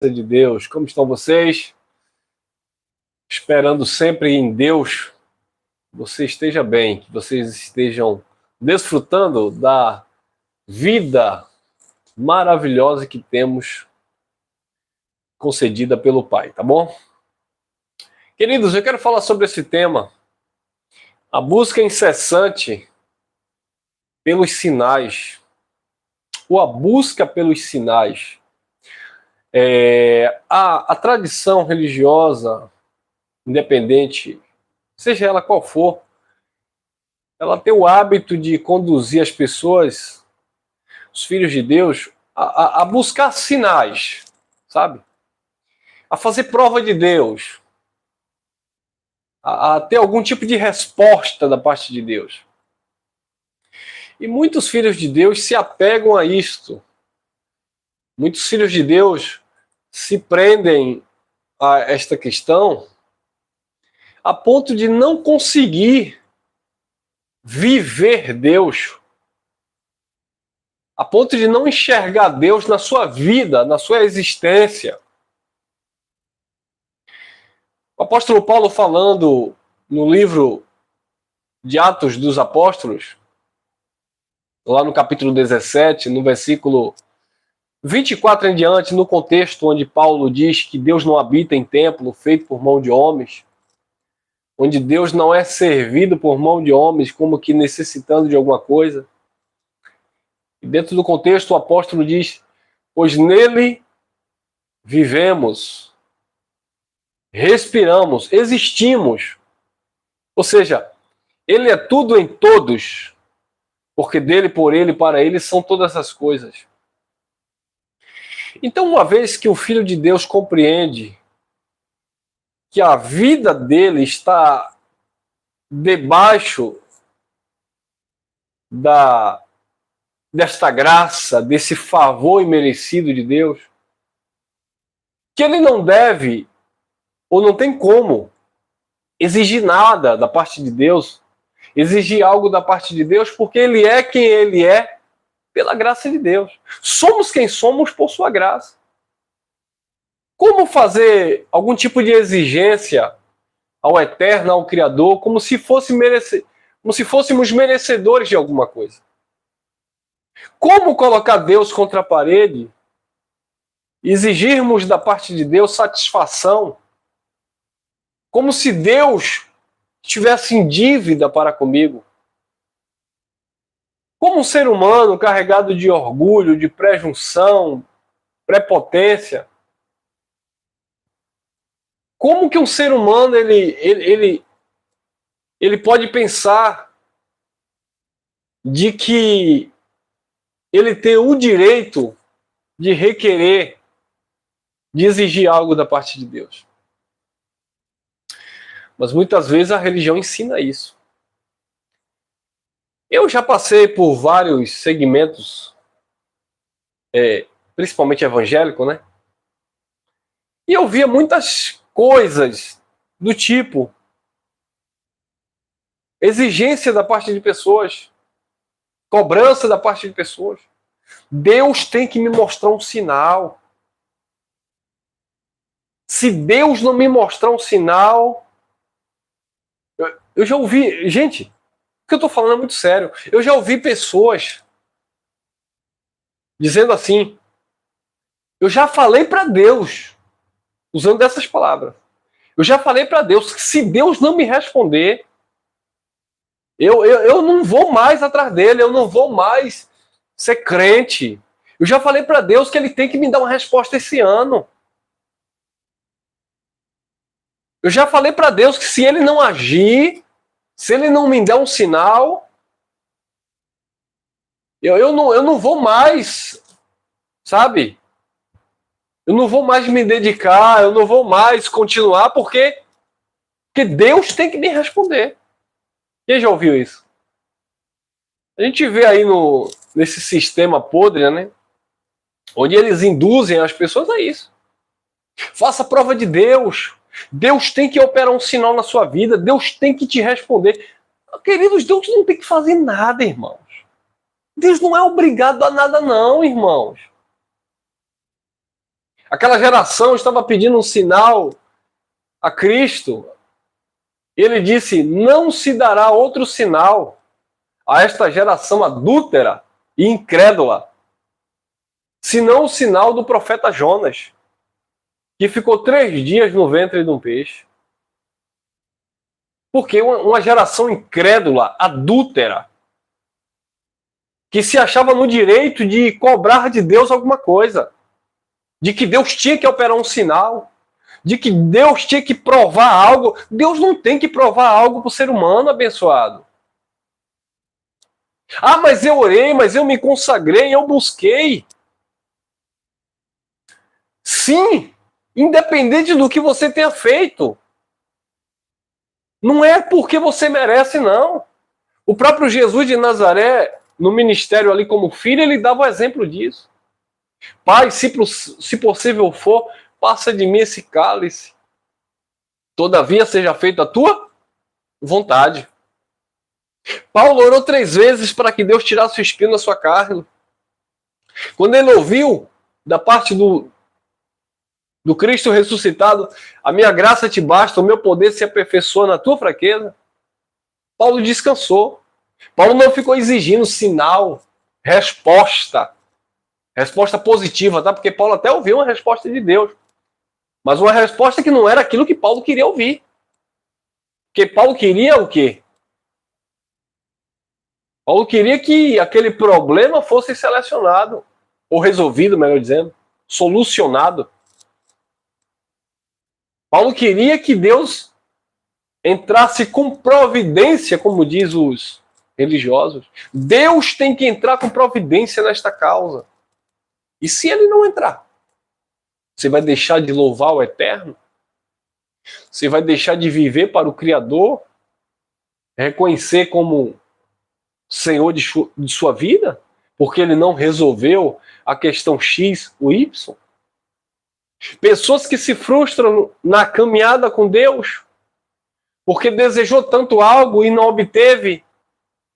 De Deus, como estão vocês? Esperando sempre em Deus, você esteja bem, que vocês estejam desfrutando da vida maravilhosa que temos concedida pelo Pai, tá bom? Queridos, eu quero falar sobre esse tema, a busca incessante pelos sinais, ou a busca pelos sinais. A tradição religiosa independente, seja ela qual for, ela tem o hábito de conduzir as pessoas, os filhos de Deus, a buscar sinais, sabe? A fazer prova de Deus, a ter algum tipo de resposta da parte de Deus. E muitos filhos de Deus se apegam a isto. Muitos filhos de Deus se prendem a esta questão a ponto de não conseguir viver Deus, a ponto de não enxergar Deus na sua vida, na sua existência. O apóstolo Paulo, falando no livro de Atos dos Apóstolos, lá no capítulo 17, no versículo 24 em diante, no contexto onde Paulo diz que Deus não habita em templo feito por mão de homens, onde Deus não é servido por mão de homens como que necessitando de alguma coisa. E dentro do contexto, o apóstolo diz: pois nele vivemos, respiramos, existimos. Ou seja, ele é tudo em todos, porque dele, por ele, para ele são todas as coisas. Então, uma vez que o Filho de Deus compreende que a vida dele está debaixo desta graça, desse favor imerecido de Deus, que ele não deve, ou não tem como, exigir nada da parte de Deus, exigir algo da parte de Deus, porque ele é quem ele é pela graça de Deus. Somos quem somos por sua graça. Como fazer algum tipo de exigência ao Eterno, ao Criador, como se fôssemos merecedores de alguma coisa? Como colocar Deus contra a parede, exigirmos da parte de Deus satisfação, como se Deus estivesse em dívida para comigo? Como um ser humano carregado de orgulho, de presunção, prepotência, como que um ser humano ele pode pensar de que ele tem o direito de requerer, de exigir algo da parte de Deus? Mas muitas vezes a religião ensina isso. Eu já passei por vários segmentos, principalmente evangélico, né? E eu via muitas coisas do tipo exigência da parte de pessoas, cobrança da parte de pessoas. Deus tem que me mostrar um sinal. Se Deus não me mostrar um sinal... Eu já ouvi... Gente, o que eu estou falando é muito sério. Eu já ouvi pessoas dizendo assim: eu já falei para Deus, usando dessas palavras, eu já falei para Deus que se Deus não me responder, eu não vou mais atrás dele, eu não vou mais ser crente. Eu já falei para Deus que ele tem que me dar uma resposta esse ano. Eu já falei para Deus que se ele não agir, se ele não me der um sinal, eu não vou mais, sabe? Eu não vou mais me dedicar, eu não vou mais continuar, porque Deus tem que me responder. Quem já ouviu isso? A gente vê aí nesse sistema podre, né? Onde eles induzem as pessoas a isso. Faça a prova de Deus. Deus tem que operar um sinal na sua vida. Deus tem que te responder. Queridos, Deus não tem que fazer nada, irmãos. Deus não é obrigado a nada não, irmãos. Aquela geração estava pedindo um sinal a Cristo. Ele disse: não se dará outro sinal a esta geração adúltera e incrédula, senão o sinal do profeta Jonas, que ficou 3 dias no ventre de um peixe. Porque uma geração incrédula, adúltera, que se achava no direito de cobrar de Deus alguma coisa, de que Deus tinha que operar um sinal, de que Deus tinha que provar algo. Deus não tem que provar algo para o ser humano, abençoado. Ah, mas eu orei, mas eu me consagrei, eu busquei. Sim, independente do que você tenha feito. Não é porque você merece, não. O próprio Jesus de Nazaré, no ministério ali como filho, ele dava o exemplo disso. Pai, se possível for, passa de mim esse cálice. Todavia seja feita a tua vontade. Paulo orou 3 vezes para que Deus tirasse o espinho da sua carne. Quando ele ouviu da parte do Cristo ressuscitado: a minha graça te basta, o meu poder se aperfeiçoa na tua fraqueza, Paulo descansou. Paulo não ficou exigindo sinal, resposta positiva, tá? Porque Paulo até ouviu uma resposta de Deus, mas uma resposta que não era aquilo que Paulo queria ouvir. Porque Paulo queria o quê? Paulo queria que aquele problema fosse selecionado, ou resolvido, melhor dizendo, solucionado. Paulo queria que Deus entrasse com providência, como diz os religiosos. Deus tem que entrar com providência nesta causa. E se ele não entrar? Você vai deixar de louvar o Eterno? Você vai deixar de viver para o Criador? Reconhecer como Senhor de sua vida? Porque ele não resolveu a questão X ou Y? Pessoas que se frustram na caminhada com Deus porque desejou tanto algo e não obteve,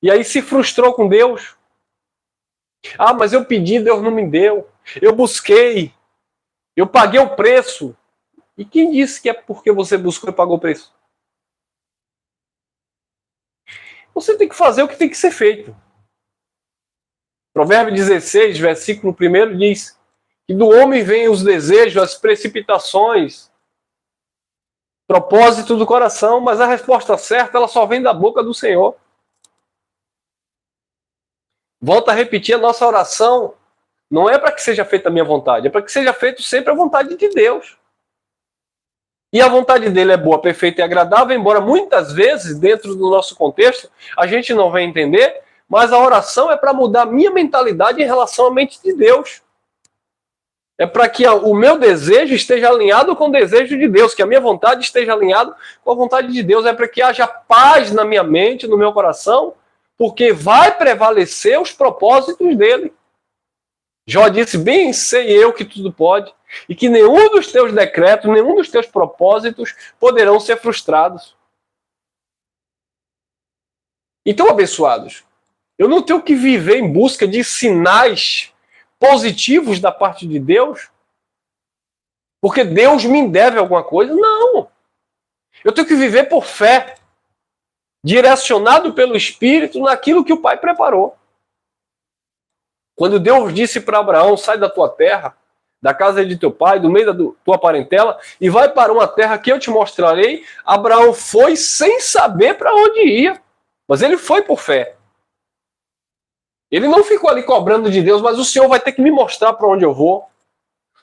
e aí se frustrou com Deus. Ah, mas eu pedi, Deus não me deu. Eu busquei, eu paguei o preço. E quem disse que é porque você buscou e pagou o preço? Você tem que fazer o que tem que ser feito. Provérbio 16, versículo 1 diz que do homem vêm os desejos, as precipitações, propósito do coração, mas a resposta certa ela só vem da boca do Senhor. Volto a repetir, a nossa oração não é para que seja feita a minha vontade, é para que seja feita sempre a vontade de Deus. E a vontade dele é boa, perfeita e agradável, embora muitas vezes, dentro do nosso contexto, a gente não vai entender, mas a oração é para mudar a minha mentalidade em relação à mente de Deus. É para que o meu desejo esteja alinhado com o desejo de Deus, que a minha vontade esteja alinhada com a vontade de Deus. É para que haja paz na minha mente, no meu coração, porque vai prevalecer os propósitos dele. Jó disse: bem sei eu que tudo pode, e que nenhum dos teus decretos, nenhum dos teus propósitos poderão ser frustrados. Então, abençoados, eu não tenho que viver em busca de sinais positivos da parte de Deus, porque Deus me deve alguma coisa. Não. Eu tenho que viver por fé, direcionado pelo Espírito naquilo que o Pai preparou. Quando Deus disse para Abraão: sai da tua terra, da casa de teu pai, do meio da tua parentela, e vai para uma terra que eu te mostrarei, Abraão foi sem saber para onde ia, mas ele foi por fé. Ele não ficou ali cobrando de Deus: mas o Senhor vai ter que me mostrar para onde eu vou.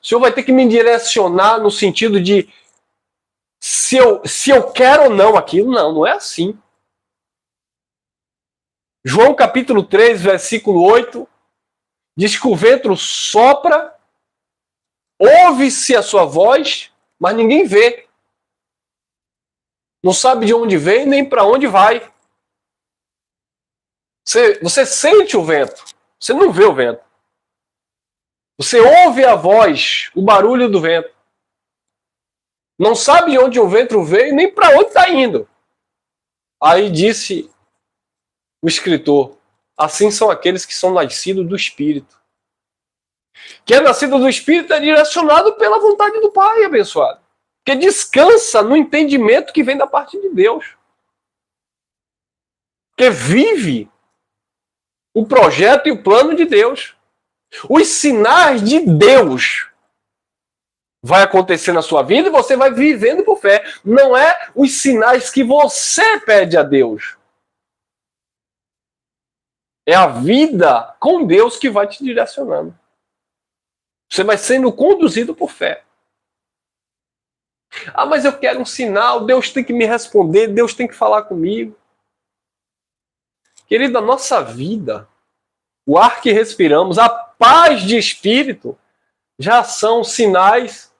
O Senhor vai ter que me direcionar no sentido de se eu quero ou não aquilo. Não, não é assim. João capítulo 3, versículo 8, diz que o vento sopra, ouve-se a sua voz, mas ninguém vê. Não sabe de onde vem nem para onde vai. Você sente o vento, você não vê o vento. Você ouve a voz, o barulho do vento. Não sabe de onde o vento veio nem para onde está indo. Aí disse o escritor: assim são aqueles que são nascidos do Espírito. Quem é nascido do Espírito é direcionado pela vontade do Pai, abençoado. Que descansa no entendimento que vem da parte de Deus. Que vive o projeto e o plano de Deus. Os sinais de Deus vai acontecer na sua vida e você vai vivendo por fé. Não é os sinais que você pede a Deus. É a vida com Deus que vai te direcionando. Você vai sendo conduzido por fé. Ah, mas eu quero um sinal, Deus tem que me responder, Deus tem que falar comigo. Querido, a nossa vida, o ar que respiramos, a paz de espírito, já são sinais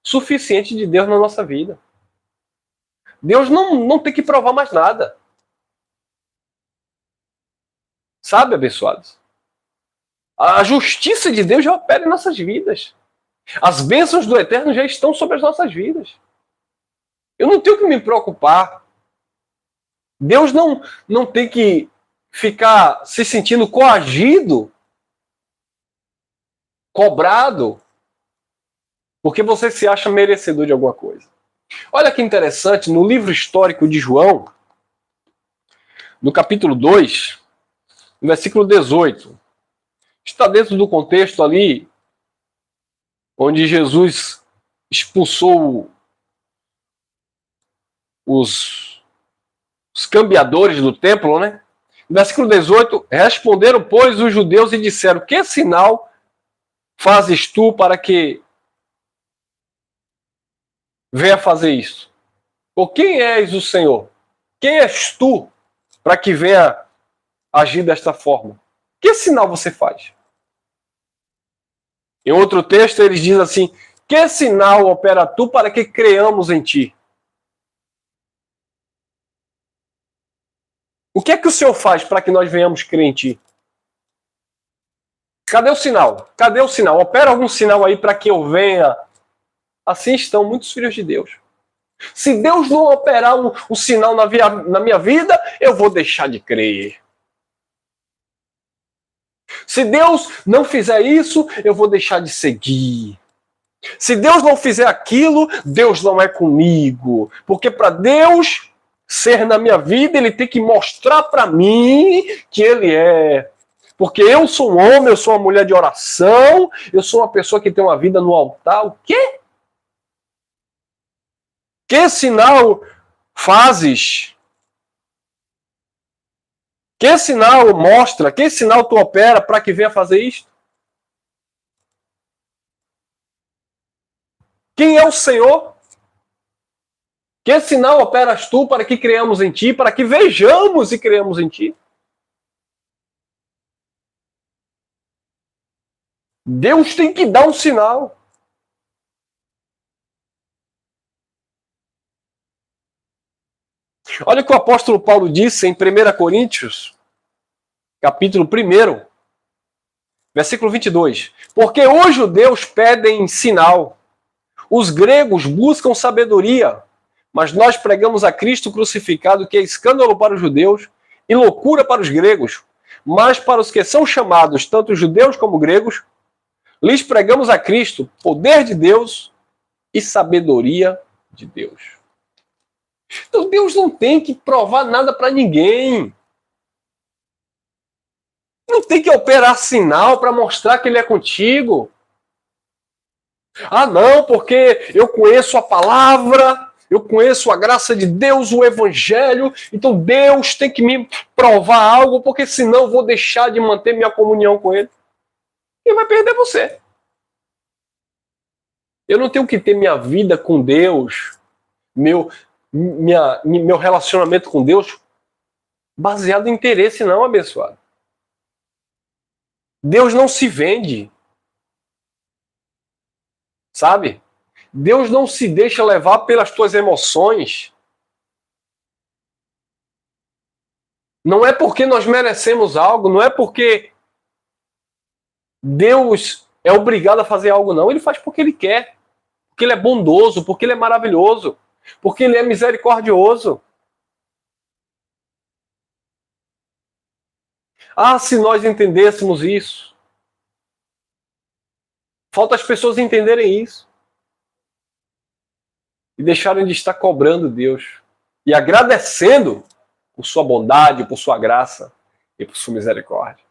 suficientes de Deus na nossa vida. Deus não tem que provar mais nada. Sabe, abençoados? A justiça de Deus já opera em nossas vidas. As bênçãos do Eterno já estão sobre as nossas vidas. Eu não tenho que me preocupar. Deus não tem que ficar se sentindo coagido, cobrado, porque você se acha merecedor de alguma coisa. Olha que interessante, no livro histórico de João, no capítulo 2, no versículo 18, está dentro do contexto ali onde Jesus expulsou os cambiadores do templo, né? No versículo 18, responderam, pois, os judeus e disseram, que sinal fazes tu para que venha fazer isso? Ou quem és o Senhor? Quem és tu para que venha agir desta forma? Que sinal você faz? Em outro texto, eles dizem assim, que sinal opera tu para que creamos em ti? O que é que o Senhor faz para que nós venhamos crer em ti? Cadê o sinal? Cadê o sinal? Opera algum sinal aí para que eu venha? Assim estão muitos filhos de Deus. Se Deus não operar um sinal na minha vida, eu vou deixar de crer. Se Deus não fizer isso, eu vou deixar de seguir. Se Deus não fizer aquilo, Deus não é comigo. Porque para Deus ser na minha vida, Ele tem que mostrar para mim que Ele é. Porque eu sou um homem, eu sou uma mulher de oração, eu sou uma pessoa que tem uma vida no altar. O quê? Que sinal fazes? Que sinal mostra? Que sinal tu opera para que venha fazer isto? Quem é o Senhor? Que sinal operas tu para que creamos em ti, para que vejamos e creamos em ti? Deus tem que dar um sinal. Olha o que o apóstolo Paulo disse em 1 Coríntios, capítulo 1, versículo 22. Porque os judeus pedem sinal, os gregos buscam sabedoria, mas nós pregamos a Cristo crucificado, que é escândalo para os judeus e loucura para os gregos. Mas para os que são chamados, tanto judeus como gregos, lhes pregamos a Cristo, poder de Deus e sabedoria de Deus. Então Deus não tem que provar nada para ninguém. Não tem que operar sinal para mostrar que Ele é contigo. Ah, não, porque eu conheço a palavra, eu conheço a graça de Deus, o Evangelho, então Deus tem que me provar algo, porque senão eu vou deixar de manter minha comunhão com Ele. E vai perder você. Eu não tenho que ter minha vida com Deus, meu relacionamento com Deus baseado em interesse, não, abençoado. Deus não se vende. Sabe? Deus não se deixa levar pelas tuas emoções. Não é porque nós merecemos algo, não é porque Deus é obrigado a fazer algo, não. Ele faz porque Ele quer. Porque Ele é bondoso, porque Ele é maravilhoso, porque Ele é misericordioso. Ah, se nós entendêssemos isso. Falta as pessoas entenderem isso. E deixarem de estar cobrando Deus. E agradecendo por sua bondade, por sua graça e por sua misericórdia.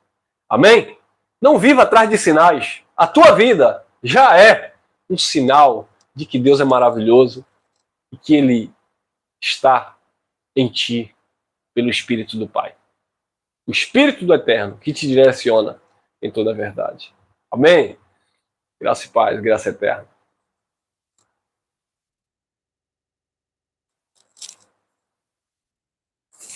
Amém? Não viva atrás de sinais. A tua vida já é um sinal de que Deus é maravilhoso e que Ele está em ti pelo Espírito do Pai. O Espírito do Eterno que te direciona em toda a verdade. Amém? Graça e paz, graça eterna.